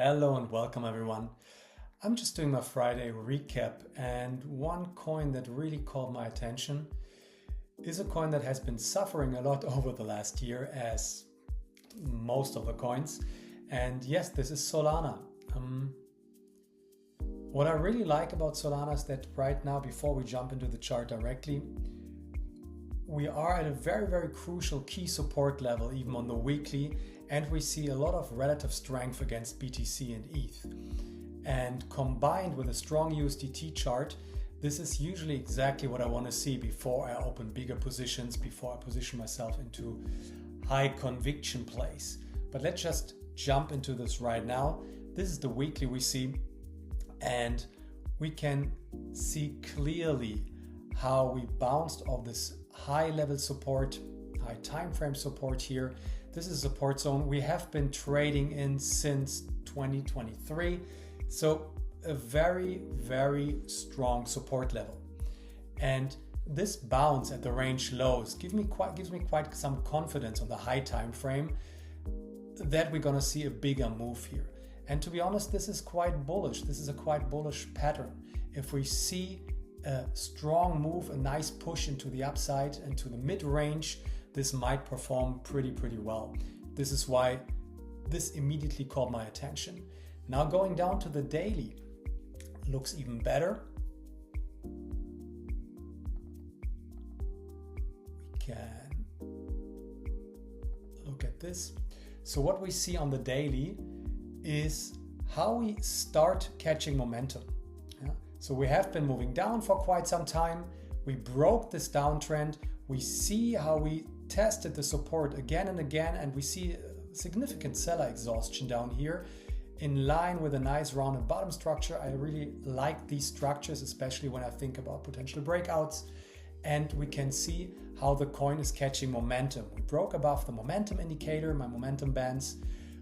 Hello and welcome everyone. I'm just doing my Friday recap, and one coin that really caught my attention is a coin that has been suffering a lot over the last year, as most of the coins. And yes, this is Solana. What I really like about Solana is that right now, before we jump into the chart directly, we are at a very crucial key support level, even on the weekly, and we see a lot of relative strength against BTC and ETH. And combined with a strong USDT chart, this is usually exactly what I want to see before I open bigger positions, before I position myself into high conviction plays. But let's just jump into this right now. This is the weekly we see, and we can see clearly how we bounced off this high level support, high time frame support here. This is a support zone we have been trading in since 2023. So a very strong support level. And this bounce at the range lows gives me quite some confidence on the high time frame that we're gonna see a bigger move here. And to be honest, this is quite bullish. This is a quite bullish pattern. If we see a strong move, a nice push into the upside and to the mid-range, this might perform pretty well. This is why this immediately caught my attention. Now going down to the daily, looks even better. We can look at this. So what we see on the daily is how we start catching momentum. So we have been moving down for quite some time. We broke this downtrend. We see how we tested the support again and again, and we see significant seller exhaustion down here in line with a nice rounded bottom structure. I really like these structures, especially when I think about potential breakouts. And we can see how the coin is catching momentum. We broke above the momentum indicator, my momentum bands.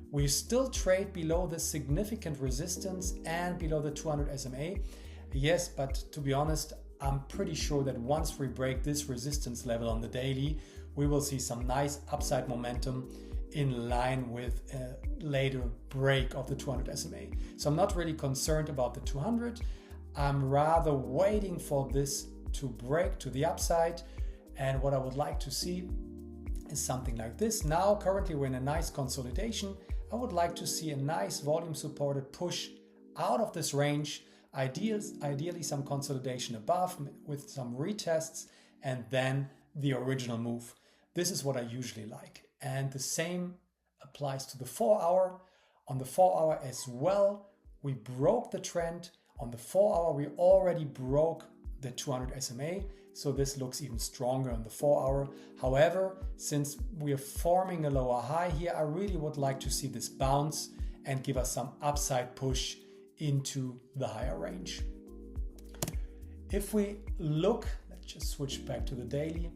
We still trade below the significant resistance and below the 200 SMA. Yes, but to be honest, I'm pretty sure that once we break this resistance level on the daily, we will see some nice upside momentum in line with a later break of the 200 SMA. So I'm not really concerned about the 200. I'm rather waiting for this to break to the upside. And what I would like to see is something like this. Now, currently we're in a nice consolidation. I would like to see a nice volume supported push out of this range. Ideally some consolidation above with some retests, and then the original move. This is what I usually like. And the same applies to the 4 hour. On the 4 hour as well, we broke the trend. On the 4 hour, we already broke the 200 SMA. So this looks even stronger on the 4 hour. However, since we are forming a lower high here, I really would like to see this bounce and give us some upside push into the higher range. If we look, let's just switch back to the daily.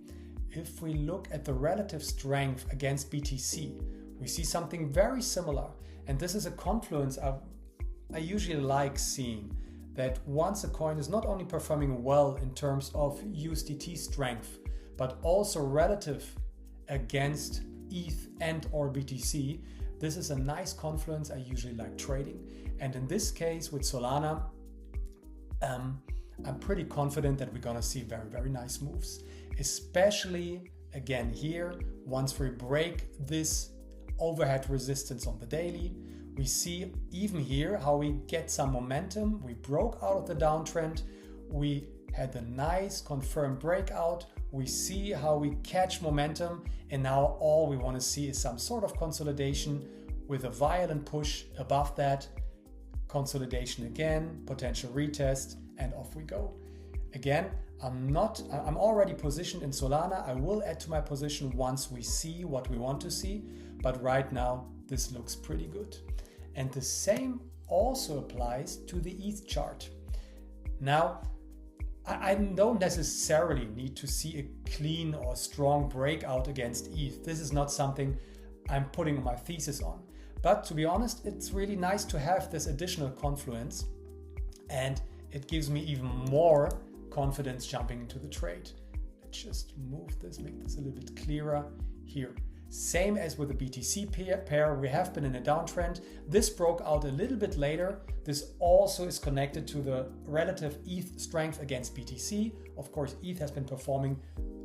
If we look at the relative strength against BTC, we see something very similar. And this is a confluence I usually like seeing, that once a coin is not only performing well in terms of USDT strength, but also relative against ETH and or BTC, this is a nice confluence I usually like trading. And in this case with Solana, I'm pretty confident that we're gonna see very nice moves. Especially again here, once we break this overhead resistance on the daily, we see even here how we get some momentum. We broke out of the downtrend. We had a nice confirmed breakout. We see how we catch momentum, and now all we want to see is some sort of consolidation with a violent push above that, consolidation again, potential retest, and off we go. Again, I'm already positioned in Solana. I will add to my position once we see what we want to see, but right now this looks pretty good. And the same also applies to the ETH chart. Now, I don't necessarily need to see a clean or strong breakout against ETH. This is not something I'm putting my thesis on. But to be honest, it's really nice to have this additional confluence, and it gives me even more confidence jumping into the trade. Let's just move this, make this a little bit clearer here. Same as with the BTC pair, we have been in a downtrend. This broke out a little bit later. This also is connected to the relative ETH strength against BTC. Of course, ETH has been performing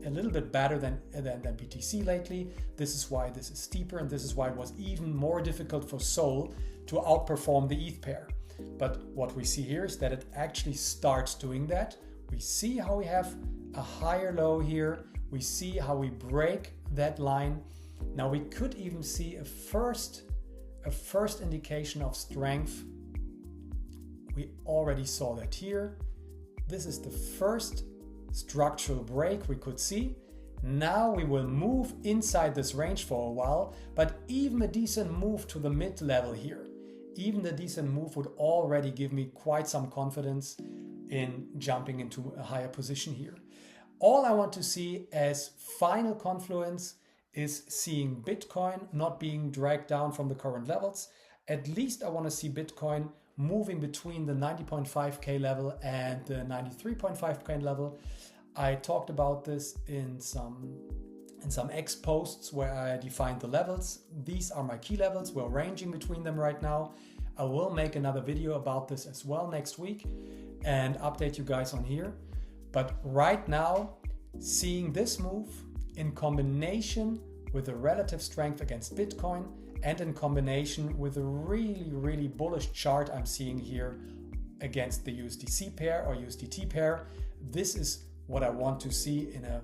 a little bit better than BTC lately. This is why this is steeper, and this is why it was even more difficult for Sol to outperform the ETH pair. But what we see here is that it actually starts doing that. We see how we have a higher low here. We see how we break that line. Now we could even see a first indication of strength. We already saw that here. This is the first structural break we could see. Now we will move inside this range for a while, but even a decent move to the mid level here, even the decent move would already give me quite some confidence in jumping into a higher position here. All I want to see as final confluence is seeing Bitcoin not being dragged down from the current levels. At least I want to see Bitcoin moving between the 90.5K level and the 93.5K level. I talked about this in some X posts where I defined the levels. These are my key levels. We're ranging between them right now. I will make another video about this as well next week and update you guys on here. But right now, seeing this move in combination with the relative strength against Bitcoin and in combination with a really, really bullish chart I'm seeing here against the USDC pair or USDT pair, this is what I want to see in a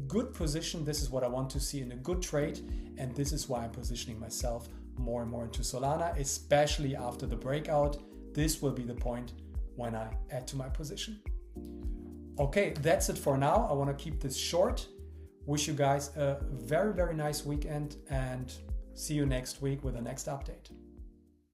good position. This is what I want to see in a good trade. And this is why I'm positioning myself more and more into Solana, especially after the breakout. This will be the point when I add to my position. Okay, that's it for now. I want to keep this short. Wish you guys a very, very nice weekend and see you next week with the next update.